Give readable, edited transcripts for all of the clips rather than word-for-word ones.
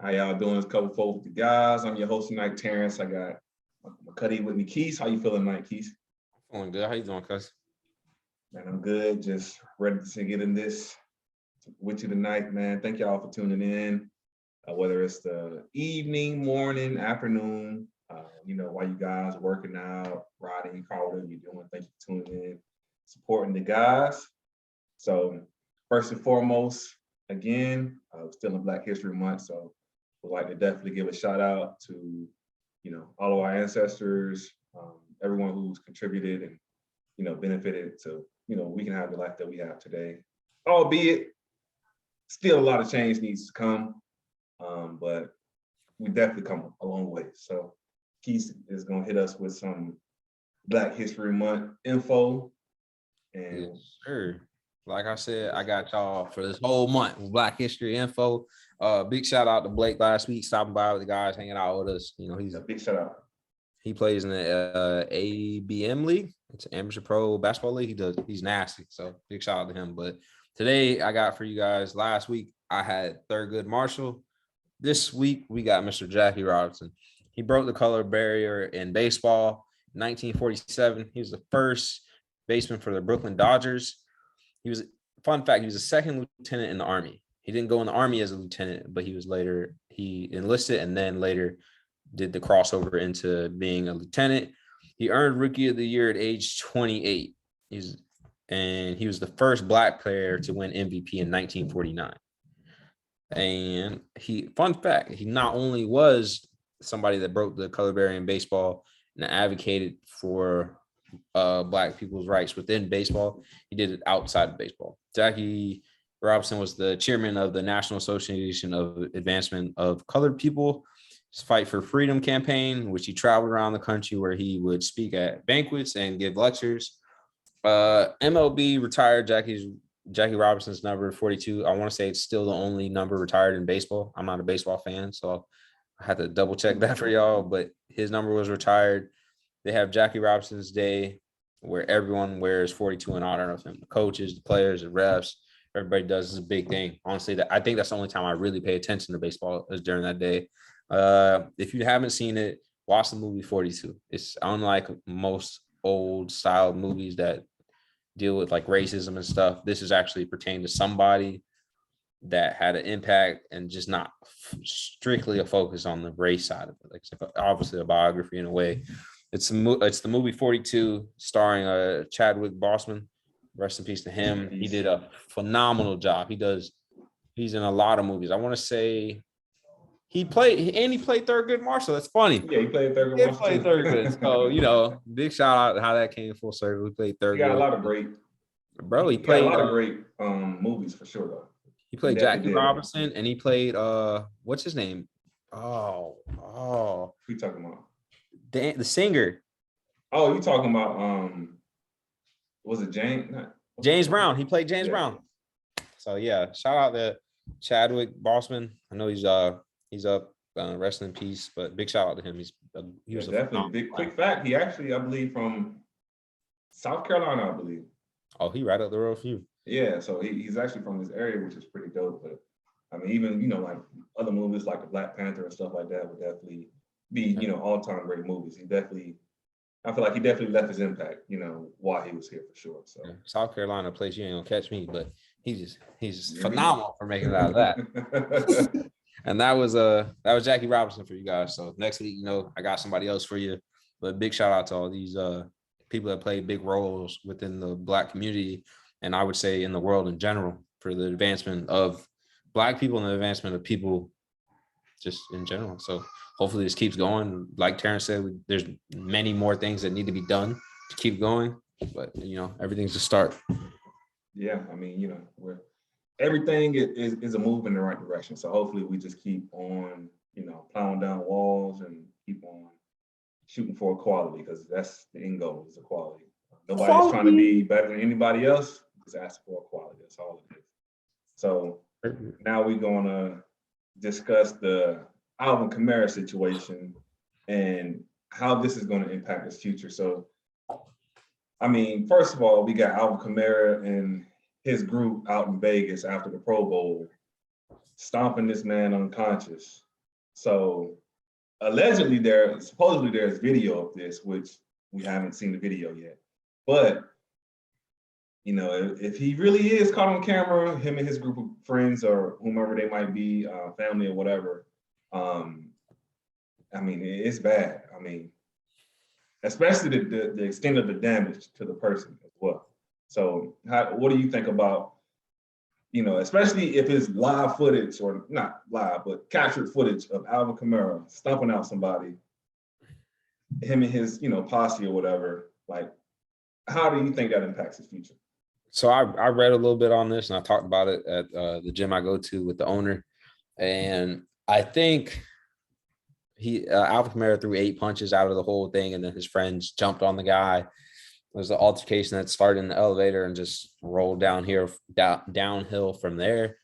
How y'all doing? It's Couple Folk with the guys. I'm your host tonight, Terrance. I got my cuddy with me, Quise. How you feeling tonight, Quise? Feeling good. How you doing, cuz? Man, I'm good. Just ready to get in this with you tonight, man. Thank y'all for tuning in. Whether it's the evening, morning, afternoon, while you guys are working out, riding your car, whatever you're doing. Thank you for tuning in, supporting the guys. So first and foremost, again, still in Black History Month, so would like to definitely give a shout out to, all of our ancestors, everyone who's contributed and, benefited to, we can have the life that we have today. Albeit, still a lot of change needs to come, but we definitely come a long way. So Keith is gonna hit us with some Black History Month info. And yes, sir. Like I said, I got y'all for this whole month with Black History info. Big shout out to Blake last week, stopping by with the guys, hanging out with us. He's a big shout out. He plays in the ABM league. It's an amateur pro basketball league. He's nasty. So big shout out to him. But today I got for you guys, last week I had Thurgood Marshall. This week we got Mr. Jackie Robinson. He broke the color barrier in baseball in 1947. He was the first baseman for the Brooklyn Dodgers. Fun fact, he was a second lieutenant in the Army. He didn't go in the Army as a lieutenant, but he enlisted and then later did the crossover into being a lieutenant. He earned Rookie of the Year at age 28. He was the first Black player to win MVP in 1949. And fun fact, he not only was somebody that broke the color barrier in baseball and advocated for Black people's rights within baseball, he did it outside of baseball. Jackie Robinson was the chairman of the National Association of Advancement of Colored People, his Fight for Freedom campaign, which he traveled around the country where he would speak at banquets and give lectures. MLB retired Jackie Robinson's number 42. I want to say it's still the only number retired in baseball. I'm not a baseball fan, so I had to double check that for y'all, but his number was retired. They have Jackie Robinson's Day where everyone wears 42 in honor of him. The coaches, the players, the refs, everybody does. This is a big thing. Honestly, I think that's the only time I really pay attention to baseball is during that day. If you haven't seen it, watch the movie 42. It's unlike most old style movies that deal with like racism and stuff. This is actually pertained to somebody that had an impact and just not strictly a focus on the race side of it. Like it's obviously a biography in a way. It's the movie 42 starring Chadwick Boseman. Rest in peace to him. He did a phenomenal job. He's in a lot of movies. I want to say he played Thurgood Marshall. That's funny. Yeah, he played Thurgood Marshall. He played Thurgood. So, big shout out to how that came full circle. We played Thurgood. He got a lot of great. Bro, he played a lot of great movies for sure, though. He played Jackie Robinson, and he played what's his name? Oh. Who you talking about? The singer. Oh, you talking about was it James Brown? He played James Brown. So yeah, shout out to Chadwick Boseman. I know he's up, rest in peace, but big shout out to him. He was definitely big. Quick fact: he actually, I believe, from South Carolina, I believe. Oh, he right up the road for you. Yeah, so he's actually from this area, which is pretty dope. But I mean, even like other movies like the Black Panther and stuff like that would definitely be all-time great movies. I feel like he definitely left his impact, while he was here for sure. So South Carolina place you ain't gonna catch me, but he's phenomenal for making it out of that. And that was Jackie Robinson for you guys. So next week, I got somebody else for you. But big shout out to all these people that play big roles within the Black community, and I would say in the world in general, for the advancement of Black people and the advancement of people just in general. So hopefully this keeps going. Like Terrance said, there's many more things that need to be done to keep going, but everything's a start. Yeah, I mean, everything is a move in the right direction. So hopefully we just keep on, plowing down walls and keep on shooting for equality, because that's the end goal, is equality. Nobody's trying to be better than anybody else. Just ask for equality. That's all it is. So now we're gonna discuss the Alvin Kamara situation and how this is going to impact his future. So, I mean, first of all, we got Alvin Kamara and his group out in Vegas after the Pro Bowl, stomping this man unconscious. So supposedly there's video of this, which we haven't seen the video yet. But if he really is caught on camera, him and his group of friends or whomever they might be, family or whatever, I mean, it's bad. I mean, especially the extent of the damage to the person as well. So what do you think about, especially if it's live footage or not live, but captured footage of Alvin Kamara stomping out somebody, him and his, posse or whatever, like, how do you think that impacts his future? So I read a little bit on this and I talked about it at the gym I go to with the owner. And I think Alvin Kamara threw 8 punches out of the whole thing. And then his friends jumped on the guy. It was an altercation that started in the elevator and just rolled downhill from there.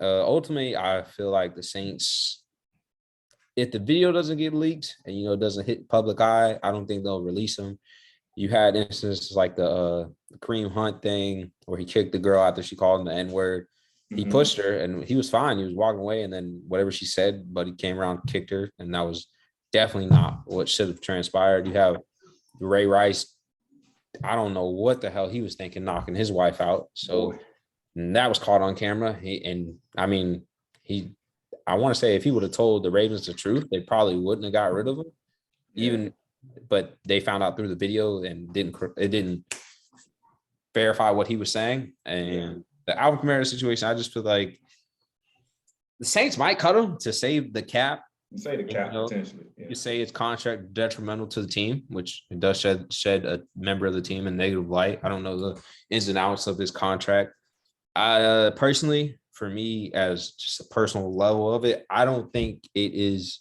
Ultimately, I feel like the Saints, if the video doesn't get leaked and, it doesn't hit public eye, I don't think they'll release him. You had instances like the Kareem Hunt thing where he kicked the girl after she called him the N-word. He pushed her and he was fine. He was walking away, and then whatever she said, but he came around, kicked her, and that was definitely not what should have transpired. You have Ray Rice. I don't know what the hell he was thinking, knocking his wife out. So that was caught on camera. I want to say if he would have told the Ravens the truth, they probably wouldn't have got rid of him. But they found out through the video and didn't verify what he was saying. And the Alvin Kamara situation, I just feel like the Saints might cut him to save the cap. Say the cap potentially. You could say it's contract detrimental to the team, which it does shed a member of the team in negative light. I don't know the ins and outs of his contract. I personally, for me, as just a personal level of it, I don't think it is.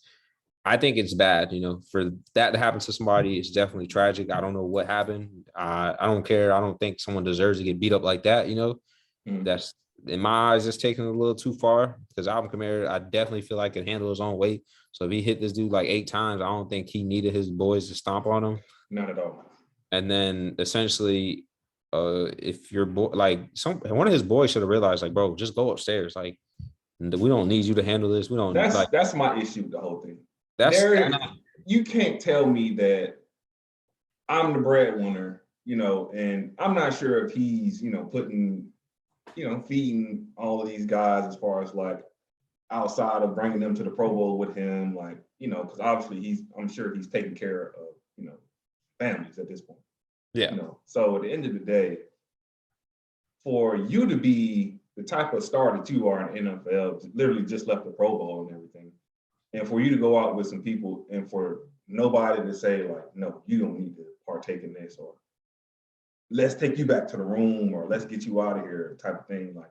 I think it's bad, for that to happen to somebody. It's definitely tragic. I don't know what happened. I don't care. I don't think someone deserves to get beat up like that. That's, in my eyes, it's taking it a little too far, because Alvin Kamara, I definitely feel like can handle his own weight. So if he hit this dude like 8 times, I don't think he needed his boys to stomp on him. Not at all. And then essentially, if your boy, like one of his boys should have realized, like, bro, just go upstairs. Like, we don't need you to handle this. We don't. That's my issue with the whole thing. You can't tell me that I'm the breadwinner, and I'm not sure if he's, putting, feeding all of these guys as far as like outside of bringing them to the Pro Bowl with him, like, because obviously I'm sure he's taking care of, families at this point. Yeah. So at the end of the day, for you to be the type of star that you are in NFL, literally just left the Pro Bowl and everything, and for you to go out with some people and for nobody to say, like, no, you don't need to partake in this, or let's take you back to the room, or let's get you out of here type of thing. Like,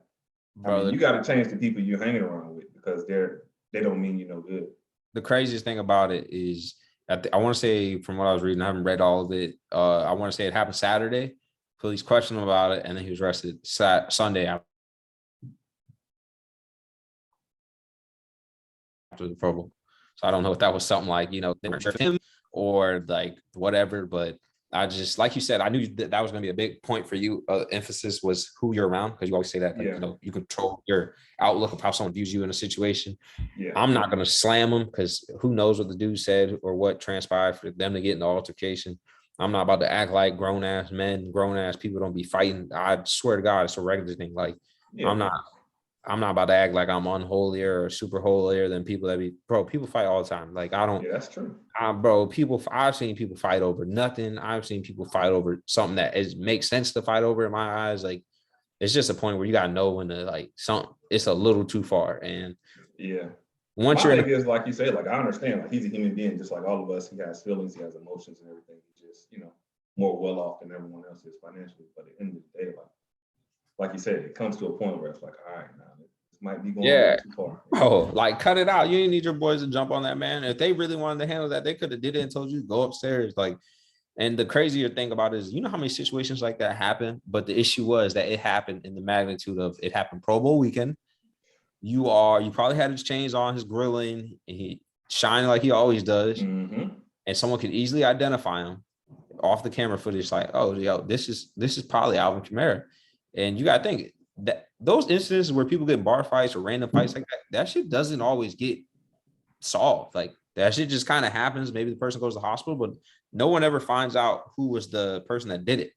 I mean, you got to change the people you're hanging around with, because they don't mean you no good. The craziest thing about it is, I want to say, from what I was reading, I haven't read all of it. I want to say it happened Saturday. Police questioned him about it, and then he was arrested Sunday after the Pro Bowl. So I don't know if that was something like, they weren't sure him or like whatever, but I just, like you said, I knew that was going to be a big point for you. Emphasis was who you're around, because you always say that, you control your outlook of how someone views you in a situation. Yeah. I'm not going to slam them, because who knows what the dude said or what transpired for them to get in the altercation. I'm not about to act like grown-ass men, grown-ass people don't be fighting. I swear to God, it's a regular thing. Like, I'm not about to act like I'm unholier or super holier than people that be, bro, people fight all the time. Like, I don't. Yeah, that's true. I've seen people fight over nothing. I've seen people fight over something that makes sense to fight over in my eyes. Like, it's just a point where you got to know when to, like, it's a little too far. And once you're is, like you say, like, I understand, like, he's a human being just like all of us. He has feelings, he has emotions and everything. He's just, more well off than everyone else is financially. But at the end of the day, like you said, it comes to a point where it's like, all right, now this might be going a little too far. Oh, like, cut it out. You didn't need your boys to jump on that, man. If they really wanted to handle that, they could have did it and told you to go upstairs. Like, and the crazier thing about it is, how many situations like that happen? But the issue was that it happened in the magnitude of, it happened Pro Bowl weekend. You probably had his chains on, his grilling, and he shining like he always does. Mm-hmm. And someone could easily identify him off the camera footage, like, oh, this is probably Alvin Kamara. And you got to think that those instances where people get bar fights or random fights like that shit doesn't always get solved. Like that shit just kind of happens. Maybe the person goes to the hospital, but no one ever finds out who was the person that did it.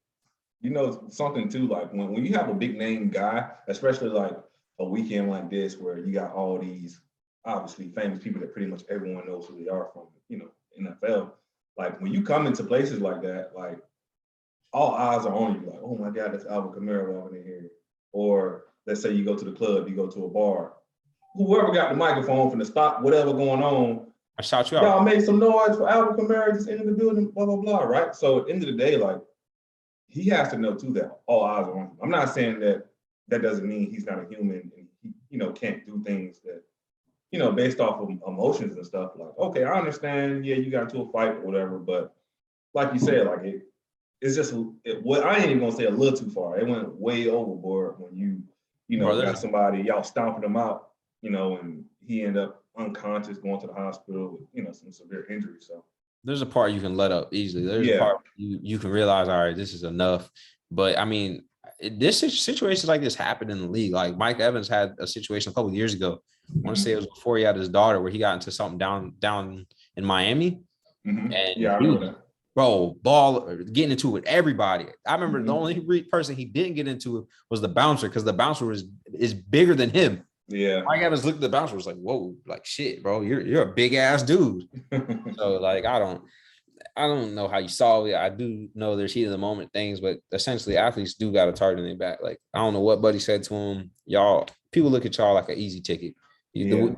You know, something too, like when you have a big name guy, especially like a weekend like this where you got all these obviously famous people that pretty much everyone knows who they are from, you know, NFL. Like when you come into places like that, like all eyes are on you. Like, oh my God, that's Alvin Kamara walking in here. Or let's say you go to the club, you go to a bar. Whoever got the microphone from the stop, whatever going on, I shout you y'all out. make some noise for Alvin Kamara just into the building, blah, blah, blah, right? So at the end of the day, like, he has to know too that all eyes are on him. I'm not saying that that doesn't mean he's not a human and he, you know, can't do things that, you know, based off of emotions and stuff. Like, okay, I understand, yeah, you got into a fight or whatever, but like you said, like it's just what I ain't even gonna say a little too far. It went way overboard when you know, got somebody y'all stomping him out, you know, and he ended up unconscious, going to the hospital with, you know, some severe injury. So there's a part you can let up easily. There's a part you can realize, all right, this is enough. But I mean, this situations like this happen in the league. Like Mike Evans had a situation a couple of years ago. I want to say it was before he had his daughter, where he got into something down in Miami, and yeah, I he remember was, that. bro, getting into it with everybody. I remember the only person he didn't get into it was the bouncer, because the bouncer is bigger than him. Yeah. Mike Evans looked at the bouncer, was like, whoa, like shit, bro, you're a big ass dude. So like I don't know how you solve it. I do know there's heat of the moment things, but essentially athletes do got a target in their back. Like I don't know what Buddy said to him. Y'all, people look at y'all like an easy ticket. You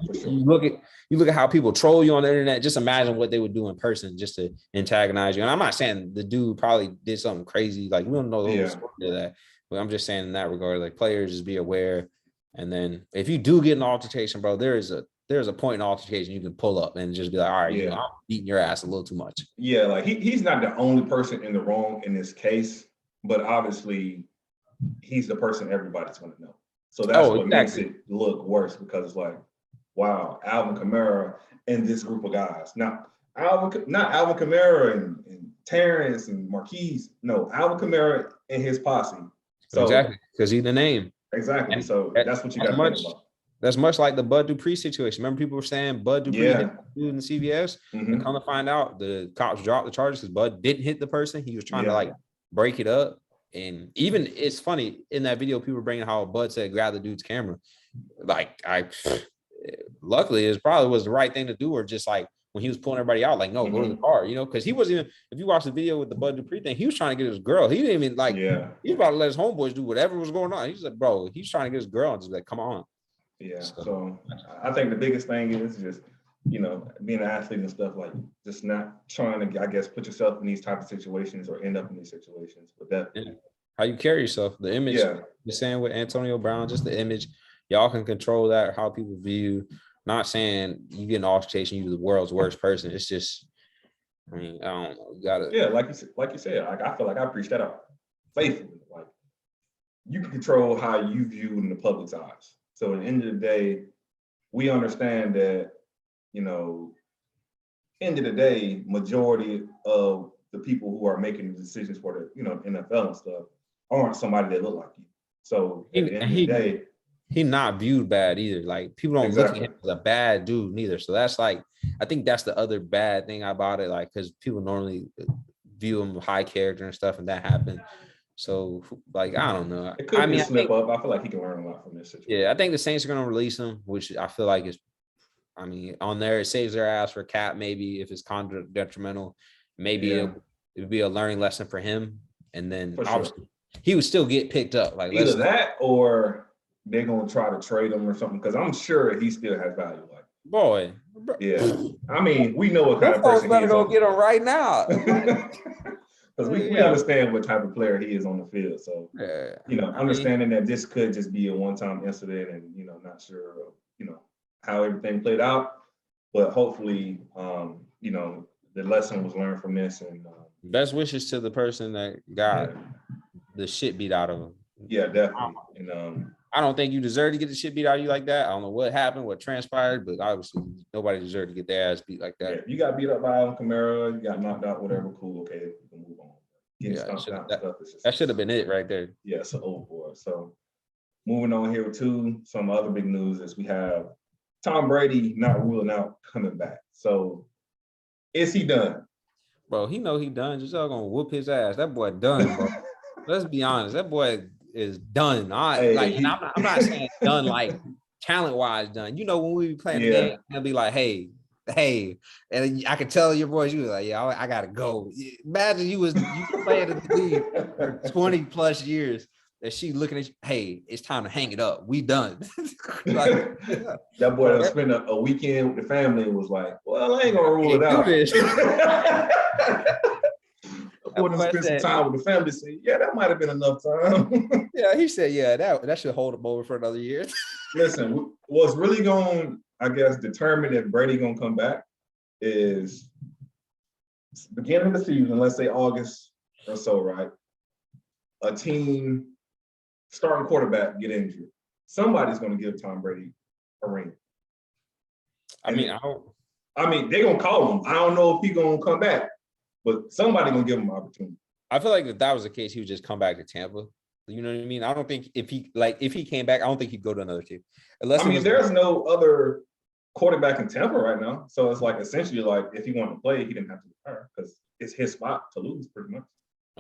look at how people troll you on the internet. Just imagine what they would do in person just to antagonize you. And I'm not saying the dude probably did something crazy. Like we don't know the whole story of that. But I'm just saying in that regard, like players just be aware. And then if you do get an altercation, bro, there's a point in altercation you can pull up and just be like, all right, you know, I'm beating your ass a little too much. Yeah, like he's not the only person in the wrong in this case, but obviously he's the person everybody's going to know. So that's what makes it look worse, because it's like, wow, Alvin Kamara and this group of guys. Not Alvin Kamara and Terrance and Quise. No, Alvin Kamara and his posse. So exactly, because he's the name. Exactly. And so that's what you got to think about. That's much like the Bud Dupree situation. Remember, people were saying Bud Dupree hit the dude in the CVS, and come to find out, the cops dropped the charges because Bud didn't hit the person. He was trying to like break it up. And even it's funny in that video, people were bringing how Bud said grab the dude's camera. Like luckily, it probably was the right thing to do, or just like when he was pulling everybody out, like no, go to the car, you know, because he wasn't even. If you watch the video with the Bud Dupree thing, he was trying to get his girl. He didn't even like. He was about to let his homeboys do whatever was going on. He's like, bro, he's trying to get his girl and just like, come on. Yeah. So I think the biggest thing is just, you know, being an athlete and stuff, like just not trying to, I guess, put yourself in these type of situations or end up in these situations. But definitely how you carry yourself, the image. You're saying with Antonio Brown, just the image. Y'all can control that, how people view. Not saying you get an altercation, you're the world's worst person. It's just, I mean, I don't know. You gotta. Yeah, like you said, like I feel like I preached that out faithfully. Like you can control how you view in the public's eyes. So at the end of the day, we understand that, you know, end of the day, majority of the people who are making the decisions for the, you know, NFL and stuff aren't somebody that look like you. So at the end of the day, he not viewed bad either. Like people don't look at him as a bad dude neither. So that's like, I think that's the other bad thing about it. Like, because people normally view him high character and stuff, and that happened. So, like, I don't know. It could be a slip up. I feel like he can learn a lot from this situation. Yeah, I think the Saints are going to release him, which I feel like is, I mean, on there, it saves their ass for cap, maybe if it's conduct detrimental. Maybe it would be a learning lesson for him. And then, obviously, he would still get picked up. Like either that or they're going to try to trade him or something, because I'm sure he still has value. Like, boy. Yeah. I mean, we know what kind of person he is. Better go get him right now. Because we understand what type of player he is on the field. So, you know, understanding that this could just be a one-time incident and, you know, not sure, you know, how everything played out. But hopefully, you know, the lesson was learned from this. And best wishes to the person that got the shit beat out of him. Yeah, definitely. And I don't think you deserve to get the shit beat out of you like that. I don't know what happened, what transpired, but obviously nobody deserved to get their ass beat like that. Yeah, you got beat up by Alvin Kamara, you got knocked out, whatever, cool, okay, we can move on. That should have been it right there. Yeah, so overboard. So moving on here to some other big news is we have Tom Brady not ruling out coming back. So is he done? Bro, he know he done. Just gonna whoop his ass. That boy done, bro. Let's be honest. That boy is done. Hey, I'm not saying done like talent wise done. You know, when we be playing the yeah. game, he'll be like, hey, and I can tell your voice, you was like, yeah, I gotta go. Imagine you playing in the league for 20 plus years. And she looking at you, hey, it's time to hang it up. We done. Like, That boy done spent a weekend with the family and was like, well, I ain't gonna rule it do out. this. Boy done spent some time with the family. Say, yeah, that might have been enough time. Yeah, he said, yeah, that should hold him over for another year. Listen, what's really going, I guess, determine if Brady gonna come back is beginning of the season, let's say August or so, right? A team starting quarterback get injured. Somebody's gonna give Tom Brady a ring. I mean, they're gonna call him. I don't know if he's gonna come back, but somebody gonna give him an opportunity. I feel like if that was the case, he would just come back to Tampa. You know what I mean? I don't think if he came back, I don't think he'd go to another team. There's no other quarterback in Tampa right now. So it's like essentially like if he wanted to play, he didn't have to retire because it's his spot to lose pretty much.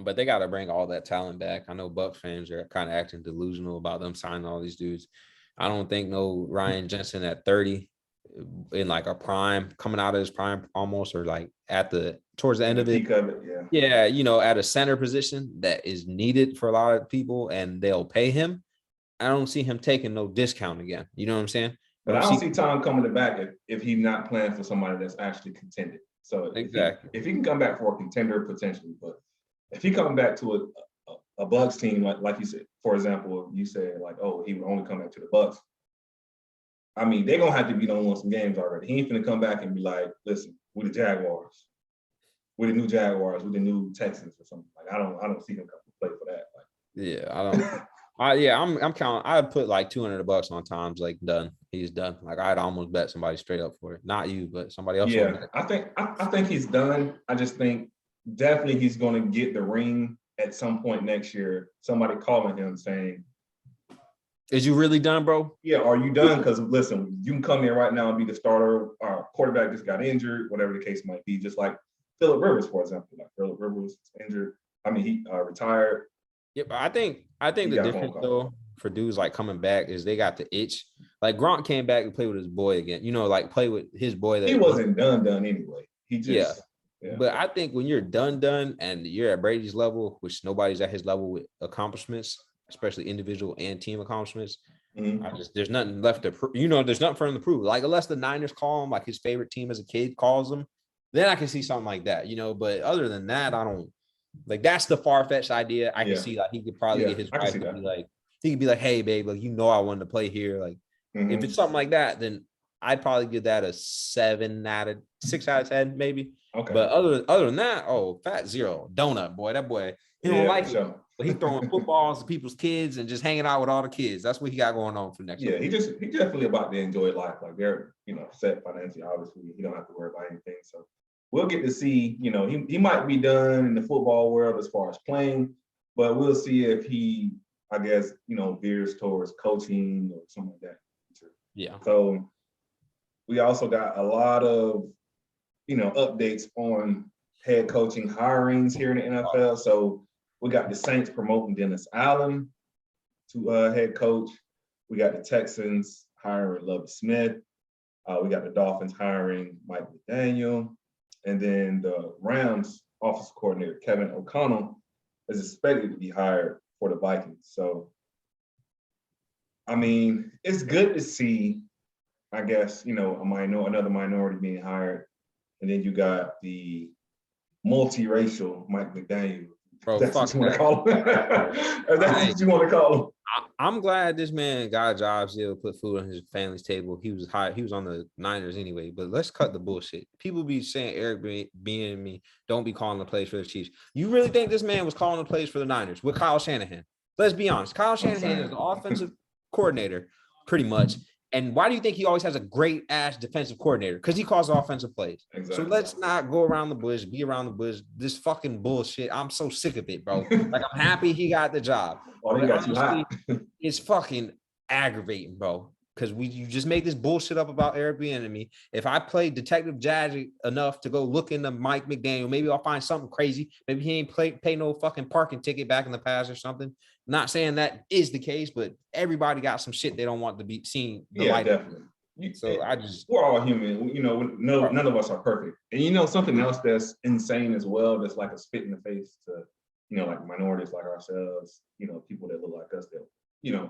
But they got to bring all that talent back. I know Bucs fans are kind of acting delusional about them signing all these dudes. I don't think no Ryan Jensen at 30 in like a prime, coming out of his prime almost, or like towards the end of it. Yeah, you know, at a center position that is needed for a lot of people and they'll pay him. I don't see him taking no discount again. You know what I'm saying? But I don't see Tom coming back if he's not playing for somebody that's actually contended. So exactly, if he can come back for a contender potentially, but if he comes back to a Bucs team, like you said, for example, you said like, oh, he would only come back to the Bucs. I mean, they're gonna have to be done with some games already. He ain't finna come back and be like, listen, we're the Jaguars. We're the new Jaguars, we're the new Texans or something. Like I don't see him come to play for that. Like, yeah, I don't. I'm counting. I'd put like $200 on Tom's like done. He's done. Like I'd almost bet somebody straight up for it. Not you, but somebody else. Yeah, I think he's done. I just think definitely he's going to get the ring at some point next year. Somebody calling him saying, "Is you really done, bro?" Yeah, are you done? Because listen, you can come in right now and be the starter. Our quarterback just got injured, whatever the case might be. Just like Phillip Rivers, for example. Like Phillip Rivers injured. I mean, he retired. Yeah, but I think the difference though for dudes like coming back is they got the itch. Like Gronk came back and played with his boy again. You know, like play with his boy. That he wasn't done anyway. He just yeah. But I think when you're done and you're at Brady's level, which nobody's at his level with accomplishments, especially individual and team accomplishments, there's nothing left to prove. You know, there's nothing for him to prove. Like unless the Niners call him, like his favorite team as a kid calls him, then I can see something like that. You know, but other than that, I don't. Like that's the far-fetched idea. I can see like he could probably get his wife to be like, he could be like, hey babe, like you know I wanted to play here. Like if it's something like that, then I'd probably give that a 6 out of 10, maybe. Okay. But other than that, fat zero. Donut boy. That boy, he don't like it. But he's throwing footballs to people's kids and just hanging out with all the kids. That's what he got going on for next year. He definitely about to enjoy life. Like they're, set financially, obviously. He don't have to worry about anything. So we'll get to see, he might be done in the football world as far as playing, but we'll see if he, I guess, veers towards coaching or something like that. Yeah. So we also got a lot of, updates on head coaching hirings here in the NFL. So we got the Saints promoting Dennis Allen to head coach. We got the Texans hiring Lovie Smith. We got the Dolphins hiring Mike McDaniel. And then the Rams offensive coordinator, Kevin O'Connell, is expected to be hired for the Vikings. So, I mean, it's good to see, I guess, another minority being hired. And then you got the multiracial Mike McDaniel. Bro, that's fuck what you want to call him. That's what you want to call him. I'm glad this man got a job still, put food on his family's table. He was on the Niners anyway, but let's cut the bullshit. People be saying Eric being and me don't be calling the plays for the Chiefs. You really think this man was calling the plays for the Niners with Kyle Shanahan? Let's be honest. Kyle Shanahan is the offensive coordinator, pretty much. And why do you think he always has a great ass defensive coordinator? Because he calls offensive plays. Exactly. So let's not go around the bush, be around the bush. This fucking bullshit. I'm so sick of it, bro. Like I'm happy he got the job. Honestly, it's fucking aggravating, bro. because you just make this bullshit up about Airbnb. If I play Detective Jazzy enough to go look into Mike McDaniel, maybe I'll find something crazy. Maybe he ain't pay no fucking parking ticket back in the past or something. Not saying that is the case, but everybody got some shit they don't want to be seen. Yeah, definitely. We're all human. None of us are perfect. And something else that's insane as well, that's like a spit in the face to, like minorities like ourselves, people that look like us that,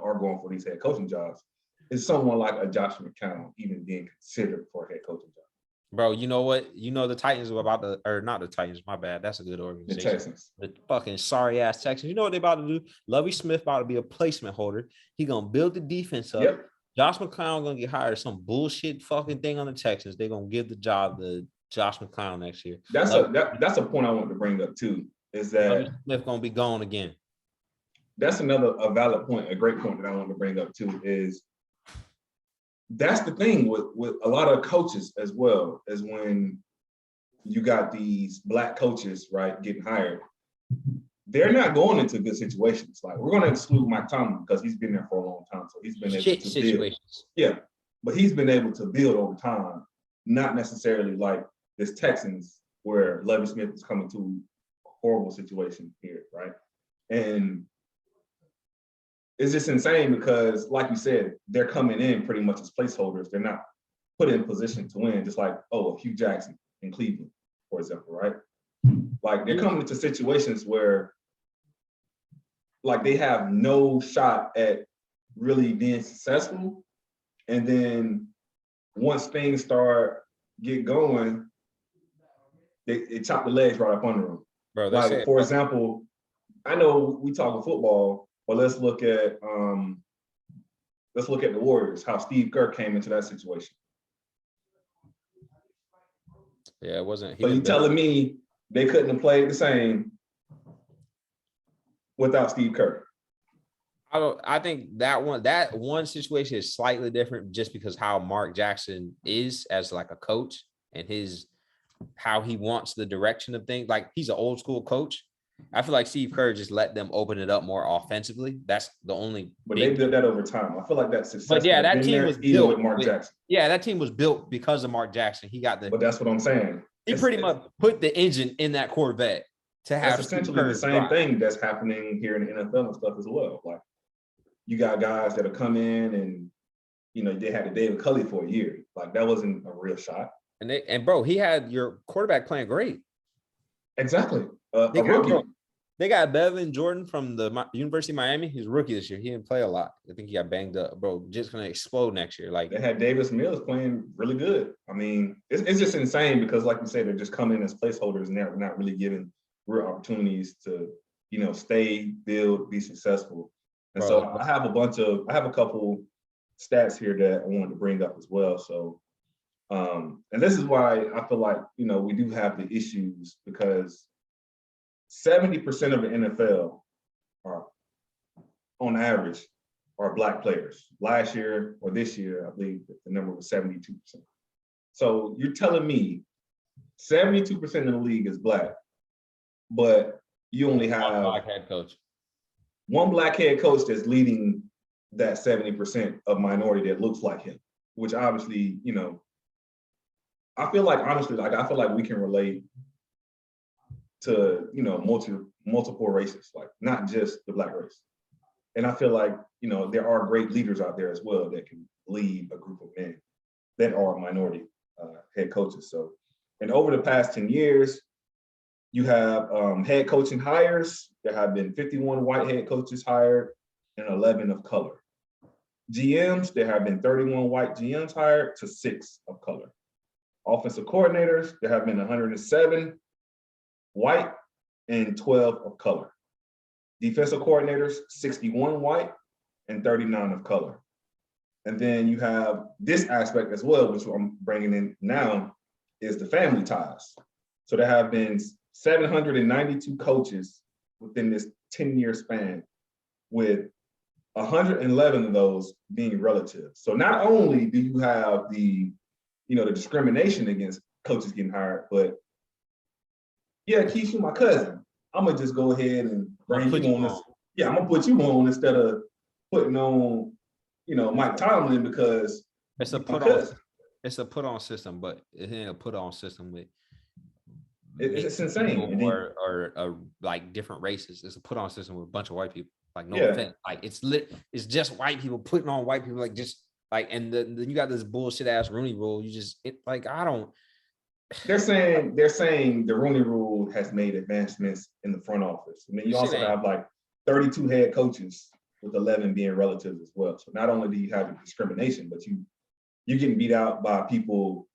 are going for these head coaching jobs, is someone like a Josh McCown even being considered for a head coaching job. Bro, you know what? The Titans are about to, or not the Titans, my bad. That's a good organization. The Texans. The fucking sorry ass Texans. You know what they about to do? Lovie Smith about to be a placement holder. He gonna build the defense up. Yep. Josh McCown gonna get hired some bullshit fucking thing on the Texans. They're gonna give the job to Josh McCown next year. That's a point I want to bring up too, is that Lovie Smith gonna be gone again. That's a valid point, a great point that I want to bring up too, is that's the thing with a lot of coaches as well, is when you got these black coaches, right, getting hired, they're not going into good situations. Like, we're going to exclude Mike Tomlin because he's been there for a long time. So he's been able to build. Yeah, but he's been able to build over time, not necessarily like this Texans where Lovie Smith is coming to a horrible situation here, right? And it's just insane because, like you said, they're coming in pretty much as placeholders. They're not put in position to win, just like, Hugh Jackson in Cleveland, for example, right? Like, they're coming into situations where, like, they have no shot at really being successful. And then once things get going, they chop the legs right up under them. Bro, like, for example, I know we talk football, but let's look at the Warriors, how Steve Kerr came into that situation. Yeah, it wasn't. So you telling me they couldn't have played the same without Steve Kerr? I think that one situation is slightly different just because how Mark Jackson is as like a coach and how he wants the direction of things. Like, he's an old school coach. I feel like Steve Kerr just let them open it up more offensively. That's the only. But they did that over time. I feel like that's successful. But yeah, that team was built with Mark Jackson. Yeah, that team was built because of Mark Jackson. He got the. But that's what I'm saying. He pretty much put the engine in that Corvette to have. That's essentially the same thing that's happening here in the NFL and stuff as well. Like, you got guys that have come in and, they had the David Culley for a year. Like, that wasn't a real shot. And bro, he had your quarterback playing great. Exactly. A rookie. They got Bevan Jordan from the University of Miami. He's a rookie this year. He didn't play a lot. I think he got banged up. Bro, just going to explode next year. Like, they had Davis Mills playing really good. I mean, it's just insane because, like you said, they're just coming in as placeholders and they're not really given real opportunities to, stay, build, be successful. And so I have a couple stats here that I wanted to bring up as well. So, and this is why I feel like, we do have the issues, because 70% of the NFL are, on average, are black players. Last year or this year, I believe the number was 72%. So you're telling me 72% of the league is black, but you only have one black head coach. One black head coach that's leading that 70% of minority that looks like him, which obviously, I feel like, honestly, I feel like we can relate to, multiple races, like not just the black race. And I feel like, there are great leaders out there as well that can lead a group of men that are minority head coaches. So, and over the past 10 years, you have head coaching hires. There have been 51 white head coaches hired and 11 of color. GMs, there have been 31 white GMs hired to 6 of color. Offensive coordinators, there have been 107 white and 12 of color. Defensive coordinators, 61 white and 39 of color. And then you have this aspect as well, which I'm bringing in now, is the family ties. So there have been 792 coaches within this 10-year span, with 111 of those being relatives. So not only do you have the discrimination against coaches getting hired, but yeah, Quise, you my cousin. I'm gonna just go ahead and bring you on this. Yeah, I'm gonna put you on instead of putting on, Mike Tomlin because it's a my put on. cousin. It's a put on system, but it ain't a put on system with It's insane. or like different races. It's a put on system with a bunch of white people. Like no offense, like it's just white people putting on white people. Like just like and then you got this bullshit ass Rooney Rule. I don't. They're saying the Rooney Rule has made advancements in the front office, and then you also have like 32 head coaches with 11 being relatives as well. So not only do you have discrimination, but you're getting beat out by people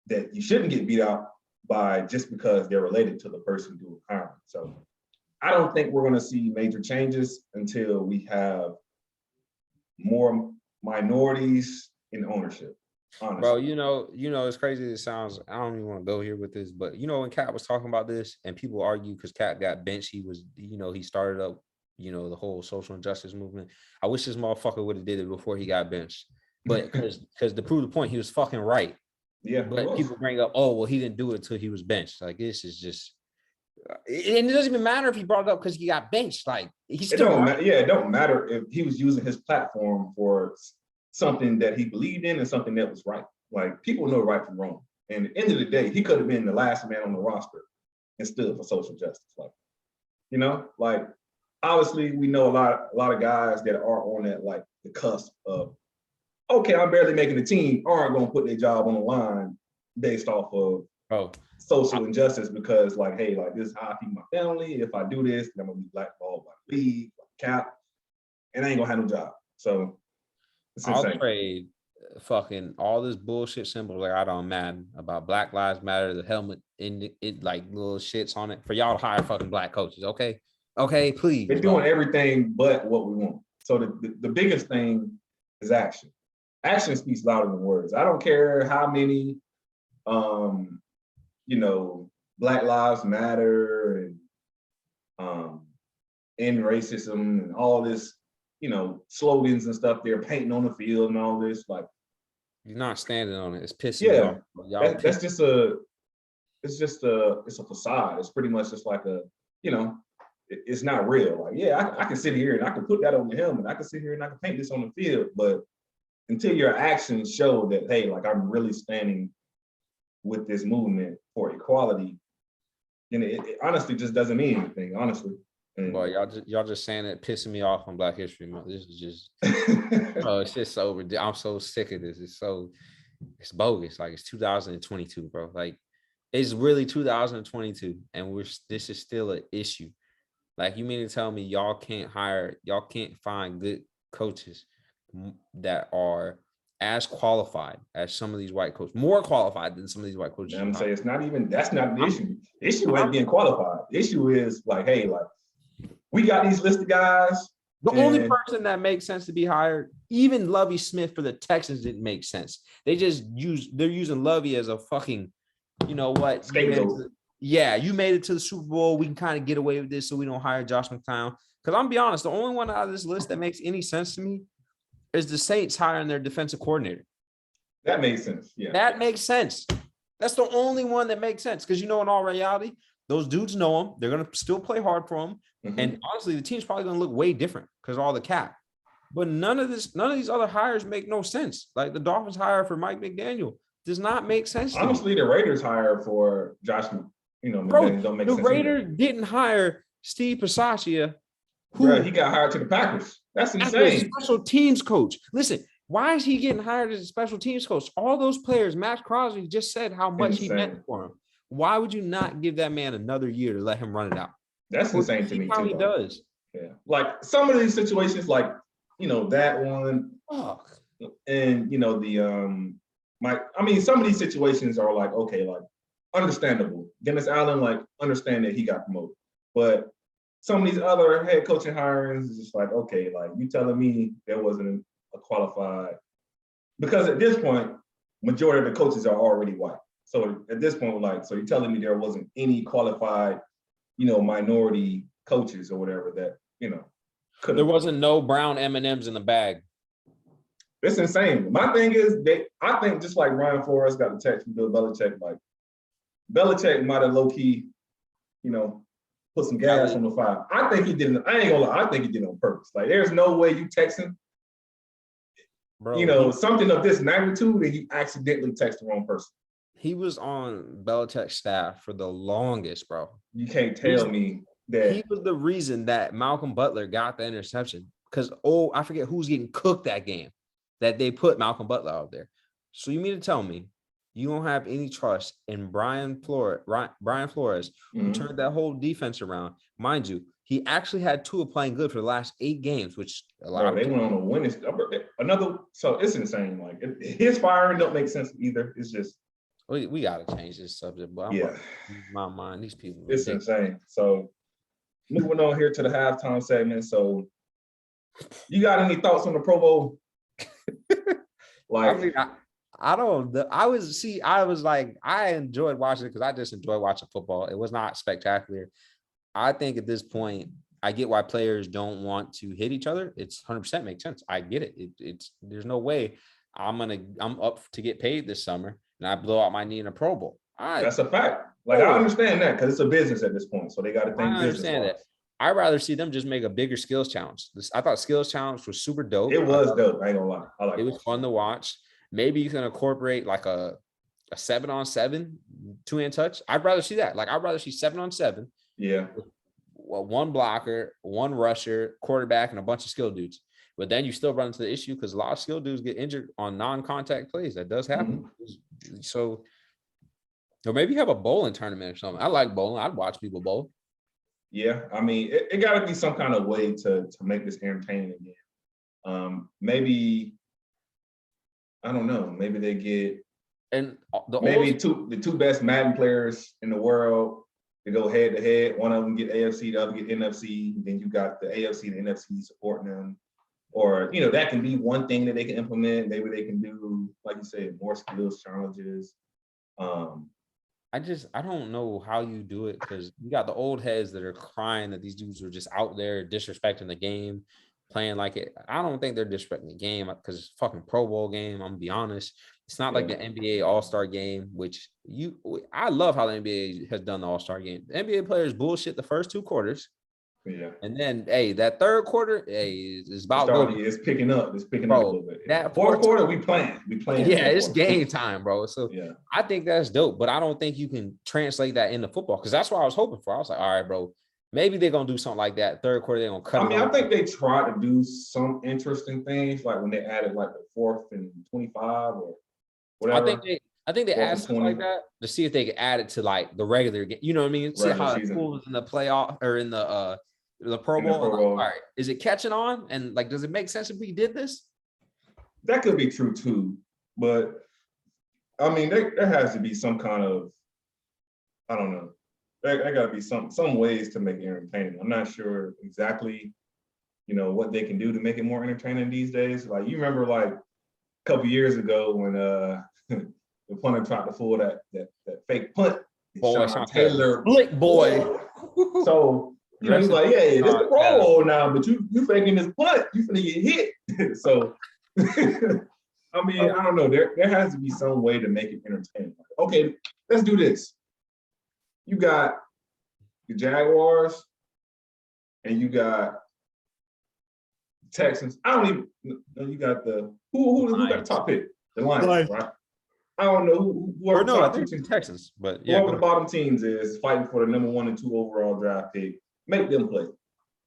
that you shouldn't get beat out by just because they're related to the person doing hiring. So I don't think we're going to see major changes until we have more minorities in ownership. Honestly. Bro, it's crazy. It sounds. I don't even want to go here with this, but when Cat was talking about this, and people argue because Cat got benched, he was, he started up, the whole social injustice movement. I wish this motherfucker would have did it before he got benched, but because to prove the point, he was fucking right. Yeah. But people bring up, oh well, he didn't do it until he was benched. Like this is just. And it doesn't even matter if he brought it up because he got benched. Like he's still. It don't matter if he was using his platform for something that he believed in and something that was right. Like people know right from wrong. And at the end of the day, he could have been the last man on the roster and stood for social justice. Like obviously we know a lot of guys that are on that like the cusp of, okay, I'm barely making the team, aren't going to put their job on the line based off of social injustice because like, hey, like this is how I feed my family. If I do this, then I'm gonna be blackballed by the league, cap, and I ain't gonna have no job. So I'll trade fucking all this bullshit symbols like I don't matter about Black Lives Matter, the helmet in it like little shits on it for y'all to hire fucking black coaches. Okay, please. They're doing everything but what we want. So the biggest thing is action. Action speaks louder than words. I don't care how many Black Lives Matter and end racism and all this, slogans and stuff they're painting on the field and all this. Like you're not standing on it. It's pissing me off. That's just it's a facade. It's pretty much just like it's not real. Like, yeah, I can sit here and I can put that on the helmet. I can sit here and I can paint this on the field, but until your actions show that, hey, like I'm really standing with this movement for equality, it honestly just doesn't mean anything, honestly. Boy, y'all just saying it, pissing me off on Black History Month. This is just, it's just so ridiculous. I'm so sick of this. It's bogus. Like it's 2022, bro. Like it's really 2022, and this is still an issue. Like you mean to tell me y'all can't find good coaches that are as qualified as some of these white coaches, more qualified than some of these white coaches. I'm saying that's not the issue. The issue ain't being qualified. The issue is like, hey, like we got these listed guys. The only person that makes sense to be hired, even Lovie Smith for the Texans didn't make sense. They're using Lovie as a fucking, scapegoat. You made it to the Super Bowl. We can kind of get away with this so we don't hire Josh McCown. Because I'm be honest, the only one out of this list that makes any sense to me is the Saints hiring their defensive coordinator. That makes sense. Yeah. That makes sense. That's the only one that makes sense. Because in all reality, those dudes know him. They're going to still play hard for him. Mm-hmm. And honestly, the team's probably going to look way different because of all the cap. But none of these other hires make no sense. Like the Dolphins hire for Mike McDaniel does not make sense. Honestly, the Raiders hire for Josh, McDaniel don't make sense. The Raiders didn't hire Steve Bisaccia. He got hired to the Packers. That's insane. Special teams coach. Listen, why is he getting hired as a special teams coach? All those players, Max Crosby just said how much he meant for him. Why would you not give that man another year to let him run it out? That's insane to me how too. He does. Yeah, like some of these situations, like that one, and some of these situations are like okay, like understandable. Dennis Allen, like understand that he got promoted, but some of these other head coaching hirings is just like, okay, like you telling me there wasn't a qualified, because at this point, majority of the coaches are already white. So at this point, like, so you're telling me there wasn't any qualified, minority coaches or whatever that, there wasn't no brown M&Ms in the bag. It's insane. My thing is I think just like Ryan Flores got a text from Bill Belichick, like Belichick might have low key, put some gas on the fire. I think he didn't. I ain't gonna lie. I think he did it on purpose. Like, there's no way you text him bro. something of this magnitude, and you accidentally text the wrong person. He was on Belichick's staff for the longest, bro. You can't tell me that He was the reason that Malcolm Butler got the interception because, I forget who's getting cooked that game that they put Malcolm Butler out there. So you mean to tell me you don't have any trust in Brian Flores, who turned that whole defense around? Mind you, he actually had Tua playing good for the last 8 games, which a lot of they went on a winning. So it's insane. Like his firing don't make sense either. It's just we got to change this subject. But I'm about to lose my mind. These people, it's insane. So moving on here to the halftime segment. So you got any thoughts on the Pro Bowl? Like, I don't. I was like, I enjoyed watching it because I just enjoy watching football. It was not spectacular. I think at this point, I get why players don't want to hit each other. It's 100% makes sense. I get it. It's there's no way I'm up to get paid this summer and I blow out my knee in a Pro Bowl. That's a fact. Like I understand that because it's a business at this point, so they got to think business. I understand that. I'd rather see them just make a bigger skills challenge. I thought skills challenge was super dope. It was dope. I ain't gonna lie. It was fun to watch. Maybe you can incorporate like a 7-on-7 two-hand touch. I'd rather see that. Like I'd rather see 7-on-7. Yeah. One blocker, one rusher, quarterback, and a bunch of skill dudes. But then you still run into the issue because a lot of skill dudes get injured on non-contact plays. That does happen. So, or maybe you have a bowling tournament or something. I like bowling. I'd watch people bowl. Yeah, I mean, it got to be some kind of way to make this entertaining again. Maybe, I don't know. Maybe they get the two best Madden players in the world to go head to head. One of them get AFC, the other get NFC. Then you got the AFC and the NFC supporting them. Or, that can be one thing that they can implement. Maybe they can do, like you said, more skills challenges. I don't know how you do it because you got the old heads that are crying that these dudes are just out there disrespecting the game, playing like it. I don't think they're disrespecting the game because it's a fucking Pro Bowl game. I'm gonna be honest. It's not like the NBA All-Star game, which I love how the NBA has done the All-Star game. The NBA players bullshit the first 2 quarters. Yeah. And then, that third quarter, is about it's picking up. It's picking up a little bit. That fourth quarter, we playing. Yeah, it's game time, bro. So yeah. I think that's dope, but I don't think you can translate that into football because that's what I was hoping for. I was like, all right, bro, maybe they're gonna do something like that. Third quarter, they're gonna cut. I think they tried to do some interesting things, like when they added like the 4th and 25 or whatever. I think they added something like that to see if they could add it to like the regular game. You know what I mean? See how it was in the playoff or in the Pro Bowl. All right, is it catching on? And like, does it make sense if we did this? That could be true too, but I mean, there has to be some kind of, I don't know. There got to be some ways to make it entertaining. I'm not sure exactly, what they can do to make it more entertaining these days. Like you remember, like a couple years ago when the punter tried to pull that fake punt. Boy, Taylor, Blick boy. So. He's like, this the Pro Bowl now, but you faking this punt, you finna get hit. So, I mean, I don't know. There has to be some way to make it entertaining. Okay, let's do this. You got the Jaguars, and you got Texans. I don't even know. You got who got the top pick? The Lions, right? I don't know whoever I think it's Texans, but yeah, whoever the bottom teams is fighting for the number 1 and 2 overall draft pick. Make them play,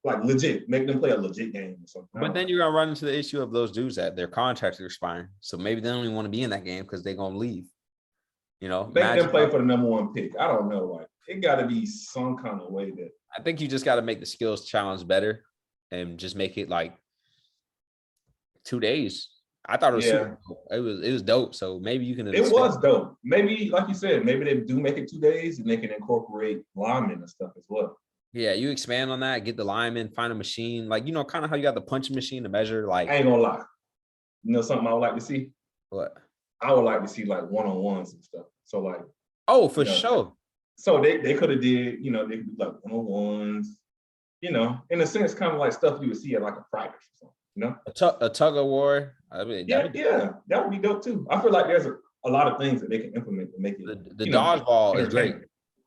like legit. Make them play a legit game or something. But then you're gonna run into the issue of those dudes that their contracts are expiring, so maybe they don't even want to be in that game because they're gonna leave. Make them play for the number 1 pick. I don't know. Like it got to be some kind of way that. I think you just got to make the skills challenge better and just make it like 2 days. I thought it was super dope. It was dope. So maybe you can. It was dope. Maybe, like you said, maybe they do make it 2 days and they can incorporate linemen and stuff as well. Yeah, you expand on that, get the lineman, find a machine, like kind of how you got the punching machine to measure. Like, I ain't gonna lie, something I would like to see. What? I would like to see like one-on-ones and stuff. So like, sure. So they could have did, they could do like one-on-ones, in a sense, kind of like stuff you would see at like a practice or something. A tug of war. I mean, that would be dope too. I feel like there's a lot of things that they can implement to make it. The dodgeball is great.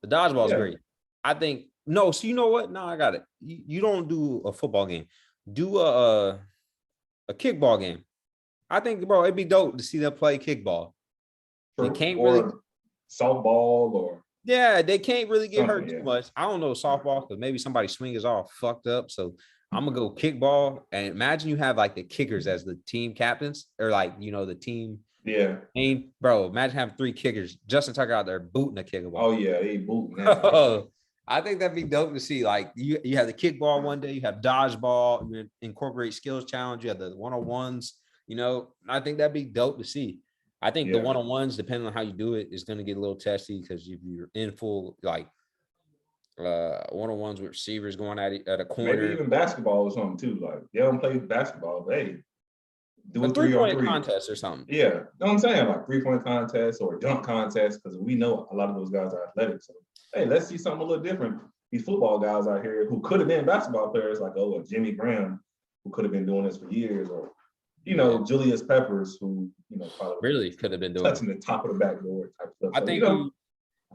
The dodgeball is great. I think. No, so you know what? No, I got it. You don't do a football game. Do a kickball game. I think, bro, it'd be dope to see them play kickball. They can't really, or softball or yeah, they can't really get hurt something. too Yeah, much. I don't know softball because maybe somebody swing is all fucked up. So I'm gonna go kickball. And imagine you have like the kickers as the team captains, or like the team. yeah. Name, bro, imagine having 3 kickers. Justin Tucker out there booting a Oh kickball. yeah, he booting that. I think that'd be dope to see. Like you have the kickball one day, you have dodgeball, you incorporate skills challenge, you have the one-on-ones. I think that'd be dope to see. I think the Yeah. one-on-ones, depending on how you do it, is going to get a little testy because if you're in full like one-on-ones with receivers going at it at a corner. Maybe even basketball or something too. Like they don't play basketball, but hey, do A a 3-on-3 3-point contest or something. Yeah, you know what I'm saying? Like 3-point contest or dunk contest, because we know a lot of those guys are athletic. So hey, let's see something a little different. These football guys out here who could have been basketball players, like Jimmy Graham, who could have been doing this for years, or Julius Peppers, who probably Really could have been doing touching the top of the backboard type stuff. I So, think you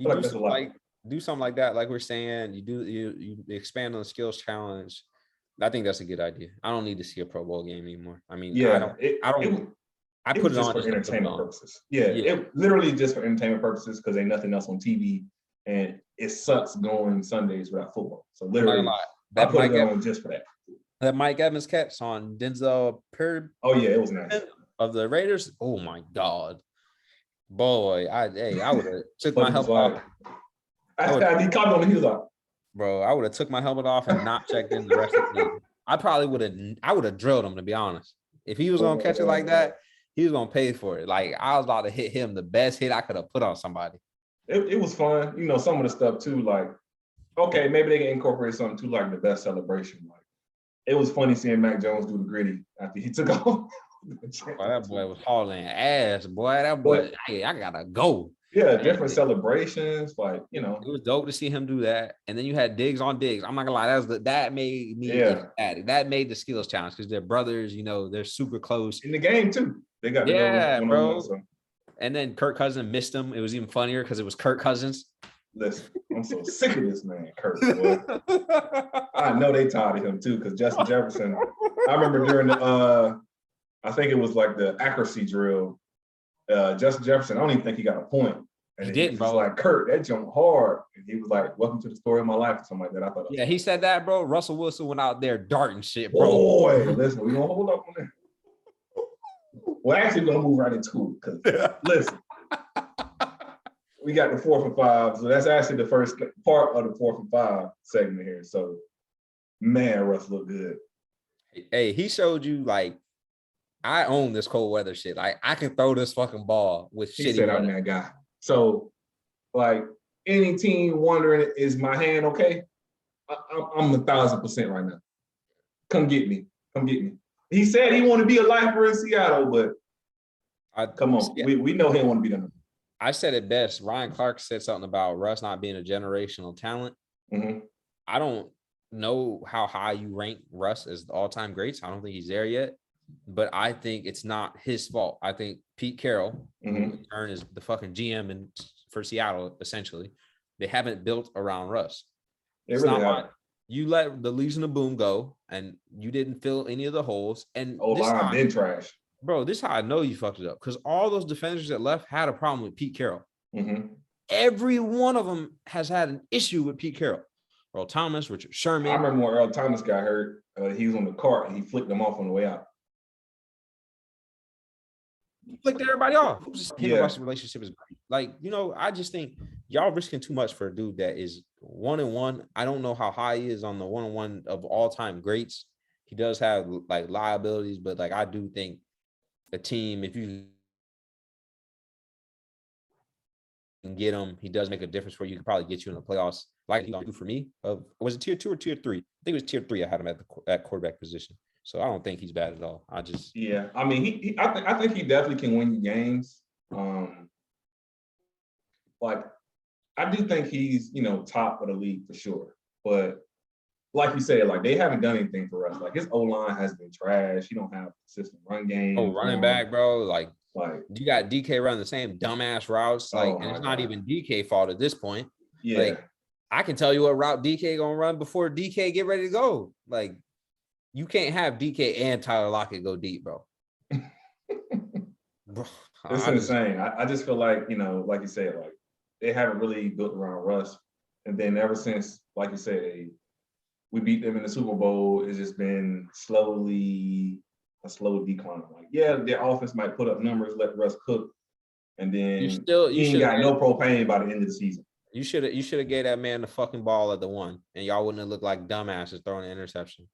like do that's a lot. like do something like that. Like we're saying, you expand on the skills challenge. I think that's a good idea. I don't need to see a Pro Bowl game anymore. I mean, Yeah, I put it just on for just to put it entertainment on. purposes. Yeah, it literally just for entertainment purposes because ain't nothing else on TV, and it sucks going Sundays without football. So I'm not literally, gonna lie. I That put Mike it on just for that. that Mike Evans catch on Denzel Oh yeah, it was nice. of the Raiders. Oh my God, boy! I would have took But my it was helmet off. he caught on. He was like, Bro, I would have took my helmet off and not checked in the rest of the game. I probably would have. I would have drilled him, to be honest. If he was gonna catch it like that, he was gonna pay for it. Like I was about to hit him the best hit I could have put on somebody. It was fun. Some of the stuff too. Like, okay, maybe they can incorporate something too, like the best celebration. Like, it was funny seeing Mac Jones do the gritty after he took off. Boy, that boy was hauling ass, boy. That boy, hey, I gotta go. Yeah, different celebrations, like it was dope to see him do that. And then you had Diggs on Diggs. I'm not gonna lie, that made me ecstatic. That made the skills challenge because they're brothers. They're super close in the game too. They got to go bro. And then Kirk Cousins missed him. It was even funnier because it was Kirk Cousins. Listen, I'm so sick of this man, Kirk. Boy. I know they tired of him too because Justin Jefferson. I remember during the I think it was like the accuracy drill. Justin Jefferson, I don't even think he got a point. And he didn't, bro. Like, Kurt, that jumped hard. And he was like, welcome to the story of my life or something like that. I thought. Yeah, he said that, bro. Russell Wilson went out there darting shit, bro. Boy, listen, we're going to hold up on that. Well, actually, we're going to move right into it because, listen, we got the 4th and 5. So that's actually the first part of the 4th and 5 segment here. So, man, Russ looked good. Hey, he showed you, like, I own this cold weather shit. Like, I can throw this fucking ball with shitty. He said I'm that guy. So, like, any team wondering, is my hand okay? I'm 1,000% right now. Come get me. Come get me. He said he want to be a lifer in Seattle, but come on. Yeah. We know he don't want to be there. I said it best. Ryan Clark said something about Russ not being a generational talent. Mm-hmm. I don't know how high you rank Russ as the all-time greats. I don't think he's there yet. But I think it's not his fault. I think Pete Carroll, who in turn is the fucking GM for Seattle, essentially, they haven't built around Russ. They really haven't. You let the Legion of Boom go, and you didn't fill any of the holes. And line been trash. Bro, this is how I know you fucked it up. Because all those defenders that left had a problem with Pete Carroll. Mm-hmm. Every one of them has had an issue with Pete Carroll. Earl Thomas, Richard Sherman. I remember when Earl Thomas got hurt. He was on the cart, and he flicked them off on the way out. Flicked everybody off. Russ's relationship is great. Like, I just think y'all risking too much for a dude that is 1-1. I don't know how high he is on the 1-1 of all-time greats. He does have like liabilities, but like I do think a team, if you can get him, he does make a difference for you. He could probably get you in the playoffs. Like he do for me. Was it tier 2 or tier 3? I think it was tier 3. I had him at quarterback position. So I don't think he's bad at all. I mean, I think he definitely can win you games. Like I do think he's top of the league for sure. But like you said, like they haven't done anything for us. Like his O-line has been trash. You don't have a consistent run game. Oh, running back, bro. Like you got DK running the same dumbass routes. Like, and it's not even DK fault at this point. Yeah. Like I can tell you what route DK gonna run before DK get ready to go. Like. You can't have DK and Tyler Lockett go deep, bro. Bro, It's insane. I just feel like, like you said, like they haven't really built around Russ. And then ever since, like you said, we beat them in the Super Bowl, it's just been a slow decline. Like, yeah, their offense might put up numbers, let Russ cook, and then he ain't got no propane by the end of the season. You should have gave that man the fucking ball at the one, and y'all wouldn't have looked like dumbasses throwing an interception.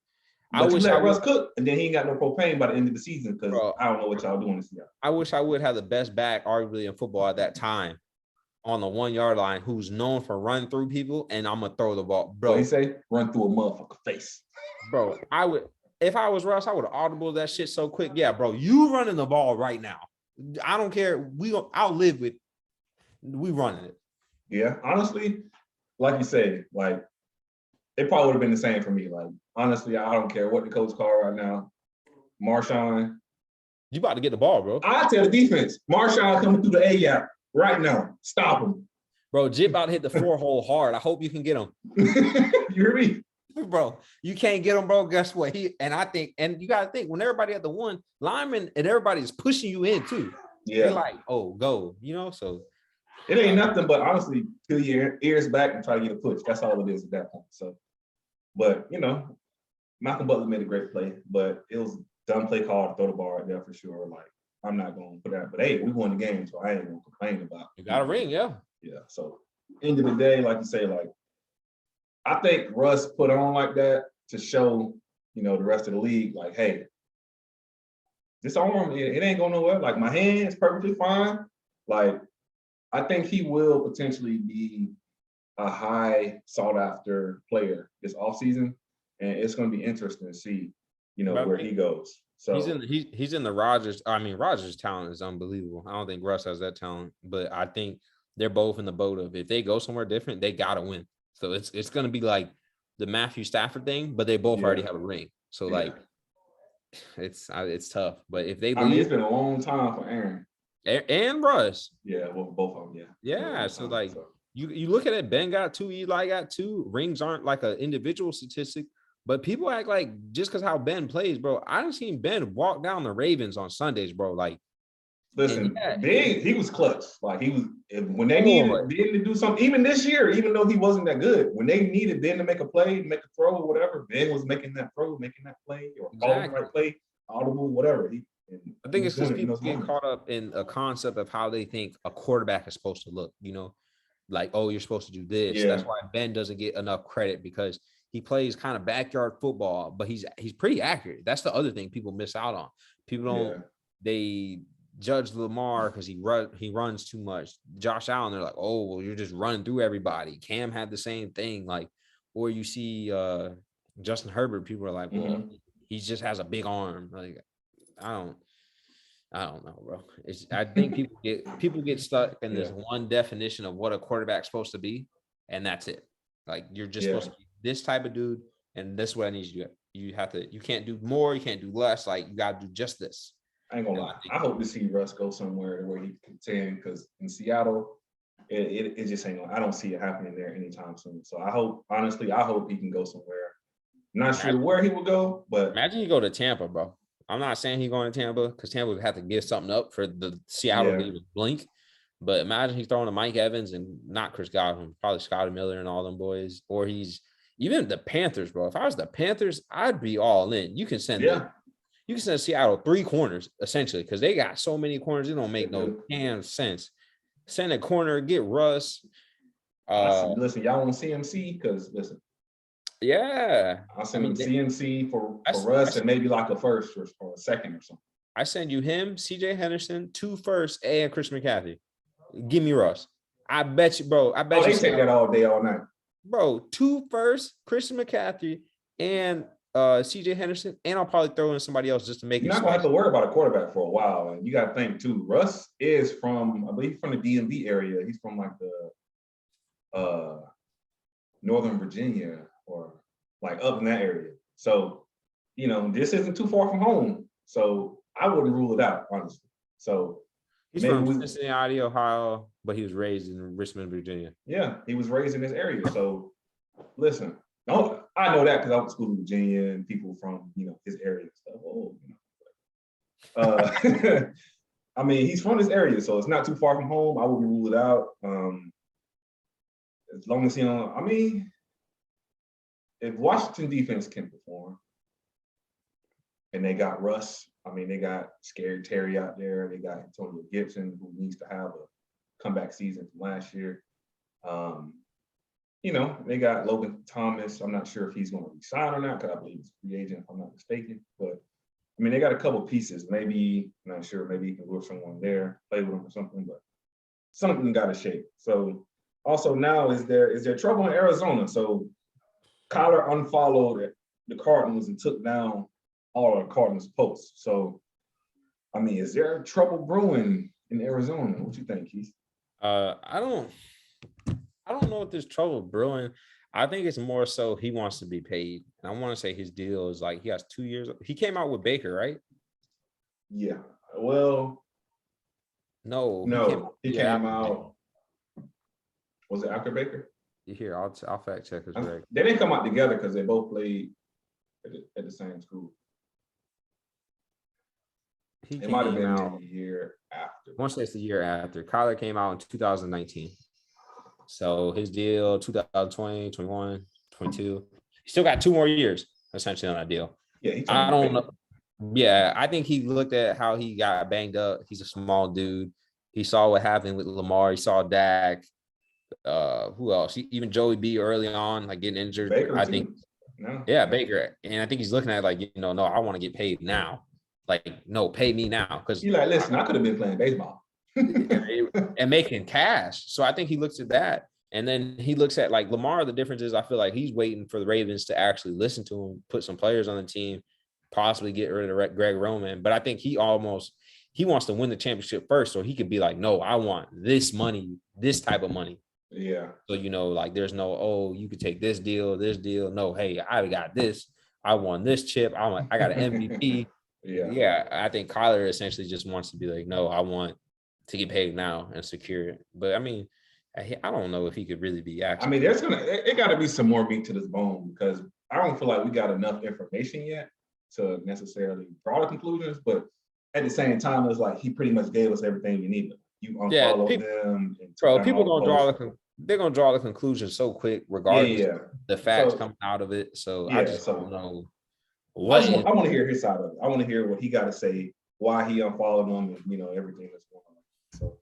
But you let Russ cook, and then he ain't got no propane by the end of the season because I don't know what y'all doing this year. I wish I would have the best back, arguably, in football at that time on the 1 yard line who's known for running through people, and I'm going to throw the ball. Bro, what he say? Run through a motherfucker face. Bro, if I was Russ, I would have audible that shit so quick. Yeah, bro, you running the ball right now. I don't care. I'll live with we running it. Yeah, honestly, like you said, like it probably would have been the same for me. Like, honestly, I don't care what the coach called right now. Marshawn. You about to get the ball, bro. I tell the defense, Marshawn coming through the A-gap right now. Stop him. Bro, Jip about to hit the 4-hole hard. I hope you can get him. You hear me? Bro, you can't get him, bro. Guess what? You got to think, when everybody at the one, lineman and everybody's pushing you in too. Yeah. They're like, oh, go, so. It ain't nothing but honestly, peel your ears back and try to get a push. That's all it is at that point. So, but Malcolm Butler made a great play, but it was a dumb play call to throw the ball right there for sure. Like, I'm not going to put that, but hey, we won the game, so I ain't going to complain about it. You got a ring, yeah. Yeah. So, end of the day, like you say, like, I think Russ put on like that to show, the rest of the league, like, hey, this arm, it ain't going nowhere. Like, my hand is perfectly fine. Like, I think he will potentially be a high sought after player this offseason. And it's going to be interesting to see, where he goes. So he's in the Rodgers. I mean, Rodgers' talent is unbelievable. I don't think Russ has that talent, but I think they're both in the boat of if they go somewhere different, they got to win. So it's going to be like the Matthew Stafford thing, but they both already have a ring. So like, it's tough. But if they leave, it's been a long time for Aaron and Russ. Yeah, well, both of them. Yeah. So like, you look at it. Ben got 2. Eli got 2. Rings aren't like an individual statistic, but people act like just because how Ben plays, bro. I done seen Ben walk down the Ravens on Sundays, bro. Like. Listen, Ben, he was clutch. Like he was when they needed Ben to do something. Even this year, even though he wasn't that good, when they needed Ben to make a play, make a throw, or whatever, Ben was making that throw, making that play, or calling the right play, audible, whatever. I think it's just people get caught up in a concept of how they think a quarterback is supposed to look. Like, oh, you're supposed to do this. Yeah. That's why Ben doesn't get enough credit because he plays kind of backyard football, but he's pretty accurate. That's the other thing people miss out on. People don't they judge Lamar because he runs too much. Josh Allen, they're like, oh, well, you're just running through everybody. Cam had the same thing. Like, or you see Justin Herbert, people are like, well, he just has a big arm. Like, I don't know, bro. I think people get stuck in this one definition of what a quarterback's supposed to be, and that's it. Like, you're just supposed to be this type of dude, and this is what I need you to do. You can't do more, you can't do less. Like, you gotta do just this. I ain't gonna lie. I hope to see Russ go somewhere where he can contend because in Seattle, it just ain't. I don't see it happening there anytime soon. So I hope he can go somewhere. Not sure where he will go, but imagine you go to Tampa, bro. I'm not saying he's going to Tampa because Tampa would have to give something up for the Seattle to even blink. But imagine he's throwing to Mike Evans and not Chris Godwin, probably Scotty Miller and all them boys, or he's even the Panthers, bro. If I was the Panthers, I'd be all in. You can send you can send Seattle 3 corners, essentially, because they got so many corners, it don't make no damn sense. Send a corner, get Russ. Listen, y'all want CMC? Because, listen. Yeah. I'll send him CMC for Russ and maybe like a first or a second or something. I send you him, CJ Henderson, 2 firsts, and Chris McCaffrey. Give me Russ. I bet you, bro. They take that all day, all night. Bro, 2 firsts, Chris McCaffrey, and CJ Henderson, and I'll probably throw in somebody else just to make You're not gonna have to worry about a quarterback for a while. And you gotta think too, Russ is from, I believe, from the DMV area. He's from like the Northern Virginia or like up in that area. So, this isn't too far from home. So I wouldn't rule it out, honestly. So he's from Cincinnati, Ohio, but he was raised in Richmond, Virginia. Yeah, he was raised in this area. So listen. I know that because I went to school in Virginia and people from his area and stuff. I mean, he's from this area, so it's not too far from home. I wouldn't rule it out. As long as I mean, if Washington defense can perform, and they got Russ, I mean, they got Scary Terry out there. They got Antonio Gibson, who needs to have a comeback season from last year. They got Logan Thomas. I'm not sure if he's going to resign or not, because I believe he's a free agent, if I'm not mistaken. But I mean, they got a couple pieces. Maybe, I'm not sure, maybe you can lure someone there, play with them or something, but something got to shake. So also now, is there trouble in Arizona? So Kyler unfollowed the Cardinals and took down all of the Cardinals posts. So, I mean, is there trouble brewing in Arizona? What you think, Keith? I don't know if there's trouble brewing. I think it's more so he wants to be paid. And I want to say his deal is like he has 2 years. He came out with Baker, right? Yeah. Well, no, he came out. Was it after Baker? Here, I'll fact check this. Right. They didn't come out together because they both played at the same school. It might have been a year after. I want to say it's the year after. Kyler came out in 2019. So his deal, 2020, 21, 22. He still got 2 more years, essentially, on that deal. Yeah, I don't know. Yeah, I think he looked at how he got banged up. He's a small dude. He saw what happened with Lamar. He saw Dak. Who else? Even Joey B early on, like getting injured. Baker I too. think. No. Yeah, Baker. And I think he's looking at like, no, I want to get paid now. Like, no, pay me now. Because he's like, listen, I could have been playing baseball. and making cash. So I think he looks at that. And then he looks at like Lamar. The difference is I feel like he's waiting for the Ravens to actually listen to him, put some players on the team, possibly get rid of Greg Roman. But I think he wants to win the championship first. So he could be like, no, I want this money, this type of money. Yeah. So, like there's no, you could take this deal. No, hey, I got this. I won this chip. I got an MVP. Yeah. I think Kyler essentially just wants to be like, no, I want to get paid now and secure it. But I mean, I don't know if he could really be actually. I mean, it got to be some more meat to this bone, because I don't feel like we got enough information yet to necessarily draw the conclusions. But at the same time, it's like he pretty much gave us everything we needed. You unfollow them. People they're gonna draw the conclusion so quick, regardless of the facts coming out of it. So I just don't know. I want to hear his side of it. I want to hear what he got to say, why he unfollowed them, and everything that's going on. So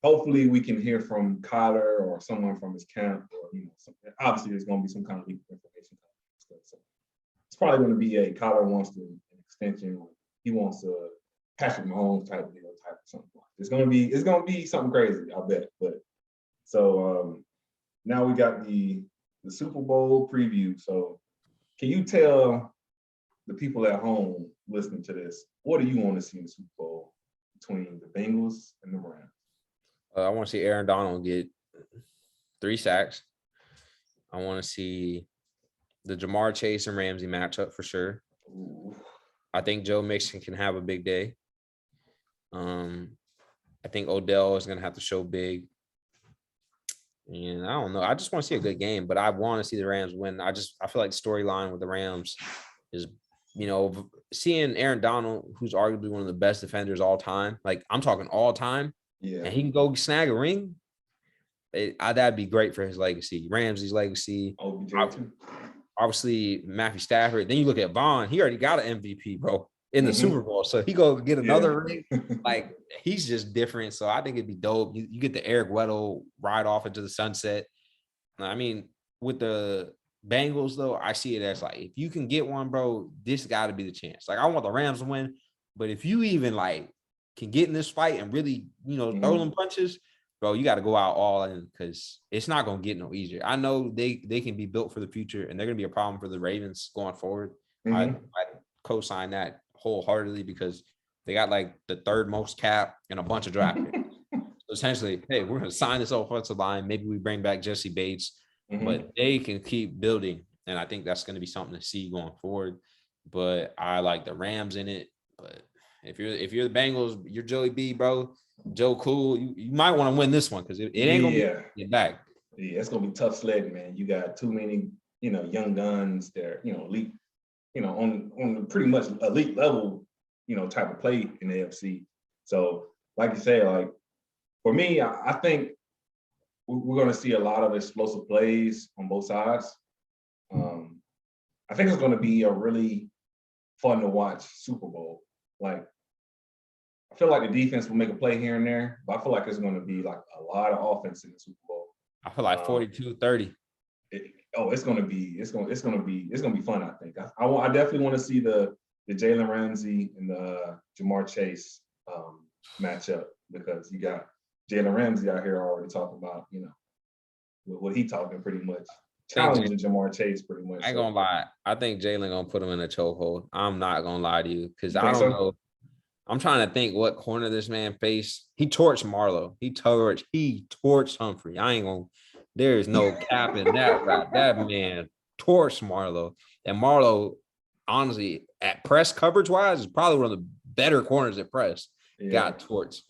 hopefully we can hear from Kyler or someone from his camp, or obviously there's going to be some kind of information. So it's probably going to be a Kyler wants an extension, or he wants a Patrick Mahomes type deal, type of something. It's going to be something crazy, I bet. But so now we got the Super Bowl preview. So can you tell the people at home listening to this, what do you want to see in the Super Bowl between the Bengals and the Rams? I want to see Aaron Donald get 3 sacks. I want to see the Jamar Chase and Ramsey matchup for sure. Ooh. I think Joe Mixon can have a big day. I think Odell is going to have to show big. And I don't know. I just want to see a good game, but I want to see the Rams win. I feel like the storyline with the Rams is, seeing Aaron Donald, who's arguably one of the best defenders all time. Like, I'm talking all time. Yeah. And he can go snag a ring. That'd be great for his legacy. Ramsey's legacy. Obviously, Matthew Stafford. Then you look at Vaughn. He already got an MVP, bro, in the Super Bowl. So he go get another ring. Like, he's just different. So I think it'd be dope. You get the Eric Weddle ride off into the sunset. I mean, with the Bengals, though, I see it as like, if you can get one, bro, this got to be the chance. Like, I want the Rams to win. But if you even, can get in this fight and really, throw them punches, bro, you got to go out all in, because it's not going to get no easier. I know they can be built for the future, and they're going to be a problem for the Ravens going forward. I co-sign that wholeheartedly, because they got the 3rd most cap and a bunch of draft picks. So essentially, hey, we're going to sign this offensive line. Maybe we bring back Jesse Bates, but they can keep building. And I think that's going to be something to see going forward. But I like the Rams in it. But if you're the Bengals, you're Joey B, bro, Joe Cool, you might want to win this one, because it ain't gonna be get back. Yeah, it's gonna be tough sledding, man. You got too many, young guns. They're, elite, on pretty much elite level, type of play in the AFC. So like you say, like for me, I think we're going to see a lot of explosive plays on both sides. I think it's going to be a really fun to watch Super Bowl. Like, I feel like the defense will make a play here and there, but I feel like it's going to be like a lot of offense in the Super Bowl. I feel like 42-30. It's going to be fun. I think I definitely want to see the Jalen Ramsey and the Jamar Chase matchup, because you got Jalen Ramsey out here already talking about, what he talking pretty much. Challenging Jamar Chase pretty much. I ain't gonna lie. I think Jalen gonna put him in a chokehold. I'm not gonna lie to you, because I don't know. I'm trying to think what corner this man faced. He torched Marlowe. He torched Humphrey. I ain't gonna. There is no cap in that rap. That man torched Marlowe. And Marlowe, honestly, at press coverage wise, is probably one of the better corners at press. Yeah. Got torched.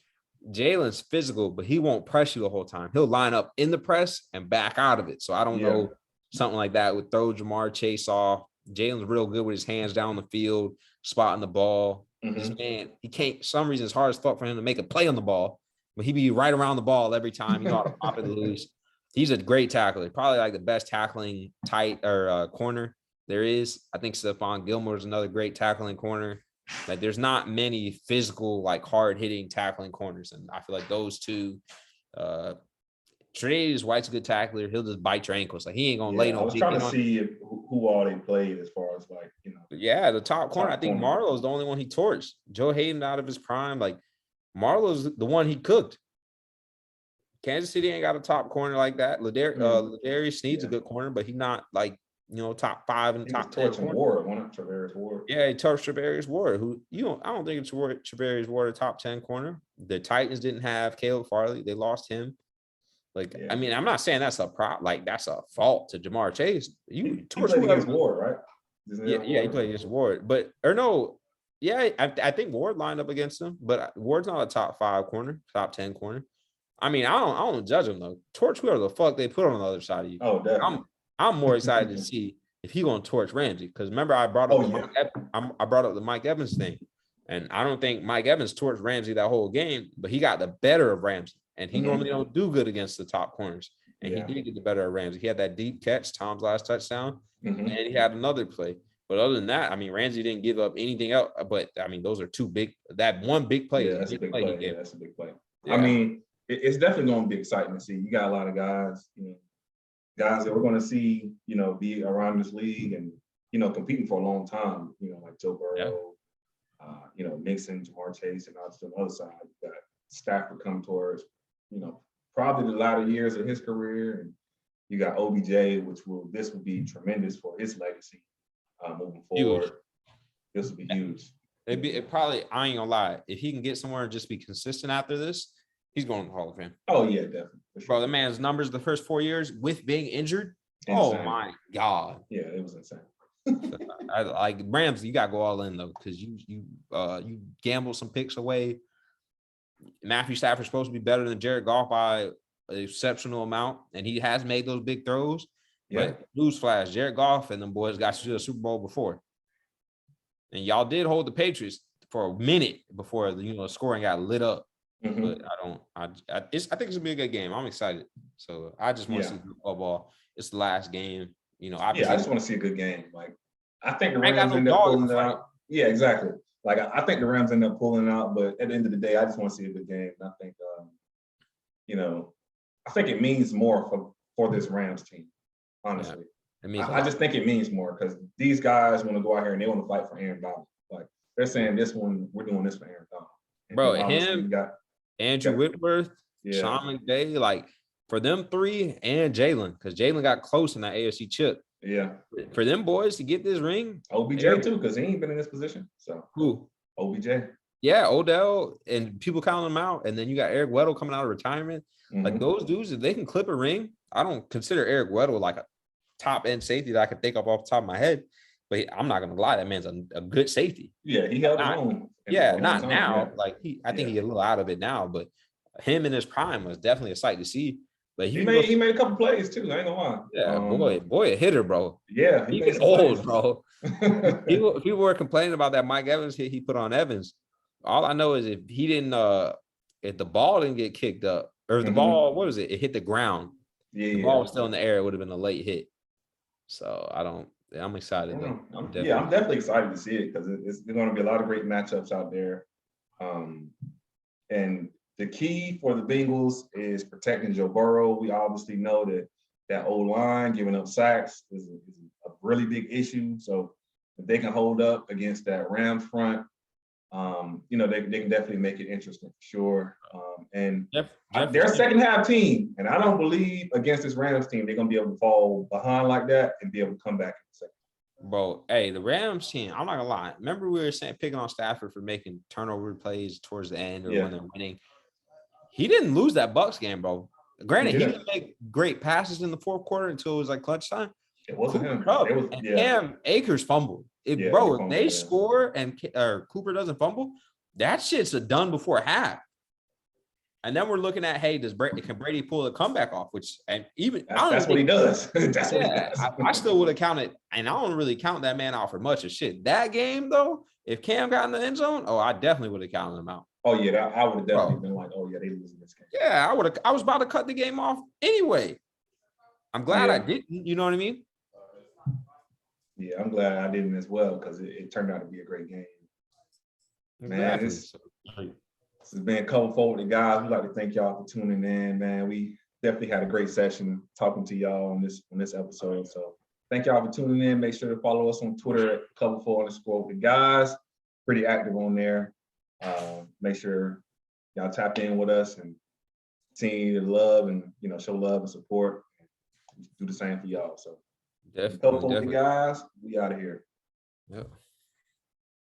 Jalen's physical, but he won't press you the whole time. He'll line up in the press and back out of it. So I don't know, something like that would throw Jamar Chase off. Jalen's real good with his hands down the field, spotting the ball. This man, he can't, for some reason, it's hard as fuck for him to make a play on the ball, but he be right around the ball every time. He know how to pop it loose. He's a great tackler, probably like the best tackling tight or corner there is. I think Stephon Gilmore is another great tackling corner. Like, there's not many physical, like hard-hitting tackling corners, and I feel like those two. Tre'Davious White's a good tackler. He'll just bite your ankles. Like, he ain't gonna lay no. I was trying to see who all they played as far as like, Yeah, the top corner. I think Marlowe's the only one he torched. Joe Hayden out of his prime. Like, Marlowe's the one he cooked. Kansas City ain't got a top corner like that. Ladarius Sneed's a good corner, but he's not like, top 5 and top 10. Ward, one of Travarius Ward. Yeah, he touched Travarius Ward, who I don't think it's Travarius Ward a top 10 corner. The Titans didn't have Caleb Farley. They lost him. Like, I mean, I'm not saying that's a that's a fault to Jamar Chase. He played against Ward, right? Yeah, he played against Ward. I think Ward lined up against him, but Ward's not a top 5 corner, top 10 corner. I mean, I don't judge him though. Torch whoever the fuck they put on the other side of you. Oh, definitely. I'm more excited to see if he gonna torch Ramsey, because remember I brought up I brought up the Mike Evans thing, and I don't think Mike Evans torched Ramsey that whole game, but he got the better of Ramsey, and he normally don't do good against the top corners, and he did get the better of Ramsey. He had that deep catch, Tom's last touchdown, and he had another play. But other than that, I mean, Ramsey didn't give up anything else. But I mean, those are two big. That one big play. Yeah, that's a big play. Yeah, that's a big play. Yeah. I mean, it's definitely going to be exciting to see. You got a lot of guys, guys that we're going to see, be around this league and, competing for a long time, like Joe Burrow, Mixon, Jamar Chase, and also on the other side, you got Stafford coming towards, probably the latter years of his career. And you got OBJ, this will be tremendous for his legacy moving forward. Huge. This will be huge. It probably, I ain't gonna lie, if he can get somewhere and just be consistent after this, he's going to the Hall of Fame. Oh, yeah, definitely. Sure. Bro, the man's numbers the first 4 years with being injured. Insane. Oh, my God. Yeah, it was insane. I like Rams, you got to go all in, though, because you gamble some picks away. Matthew Stafford's supposed to be better than Jared Goff by an exceptional amount, and he has made those big throws. Yeah. But newsflash, Jared Goff and them boys got to the Super Bowl before. And y'all did hold the Patriots for a minute before the scoring got lit up. But I think it's gonna be a good game. I'm excited. So I just want to see football. It's the last game. I just want to see a good game. Like, I think the Rams end up pulling it out. Yeah, exactly. Like, I think the Rams end up pulling it out, but at the end of the day, I just want to see a good game. And I think, I think it means more for this Rams team. Honestly, I just think it means more because these guys want to go out here and they want to fight for Aaron Donald. Like, they're saying we're doing this for Aaron Donald. And bro, him. Andrew Whitworth, Sean McVay, like for them three and Jalen, because Jalen got close in that AFC chip. Yeah. For them boys to get this ring. OBJ too, because he ain't been in this position. So who? OBJ. Yeah, Odell and people counting them out. And then you got Eric Weddle coming out of retirement. Like those dudes, if they can clip a ring, I don't consider Eric Weddle like a top end safety that I could think of off the top of my head. But I'm not gonna lie, that man's a good safety. Yeah, he held his own. Yeah, not now. Yeah. Like I think he get a little out of it now, but him in his prime was definitely a sight to see. But he made a couple plays too. I ain't gonna lie. Yeah, boy, a hitter, bro. Yeah, he gets old, bro. people were complaining about that Mike Evans hit he put on Evans. All I know is if he didn't if the ball didn't get kicked up, or if the ball, what was it? It hit the ground. The ball was still in the air. It would have been a late hit. So I'm excited though. I'm definitely excited to see it because there's going to be a lot of great matchups out there. And the key for the Bengals is protecting Joe Burrow. We obviously know that O-line giving up sacks is a really big issue. So if they can hold up against that Rams front, they can definitely make it interesting for sure. And they're a second half team, and I don't believe against this Rams team they're gonna be able to fall behind like that and be able to come back in a second. Bro, hey, the Rams team, I'm not gonna lie. Remember we were picking on Stafford for making turnover plays towards the end or when they're winning. He didn't lose that Bucks game, bro. Granted, he didn't make great passes in the fourth quarter until it was like clutch time. It wasn't him. Cam Akers fumbled. If they score and Cooper doesn't fumble, that shit's done before half. And then we're looking at, hey, can Brady pull a comeback off? That's what he does. That's what he does. I still would have counted, and I don't really count that man out for much of shit. That game though, if Cam got in the end zone, I definitely would have counted him out. Oh yeah, I would have definitely been like, oh yeah, they losing this game. Yeah, I was about to cut the game off anyway. I'm glad I didn't. You know what I mean? Yeah, I'm glad I didn't as well because it turned out to be a great game. Man, this has been Cover Forward, guys. We'd like to thank y'all for tuning in, man. We definitely had a great session talking to y'all on this episode. So thank y'all for tuning in. Make sure to follow us on Twitter at Cover4_guys. Pretty active on there. Make sure y'all tap in with us and continue to love and show love and support. Do the same for y'all. So definitely, Cover Forward, guys. We out of here. Yep.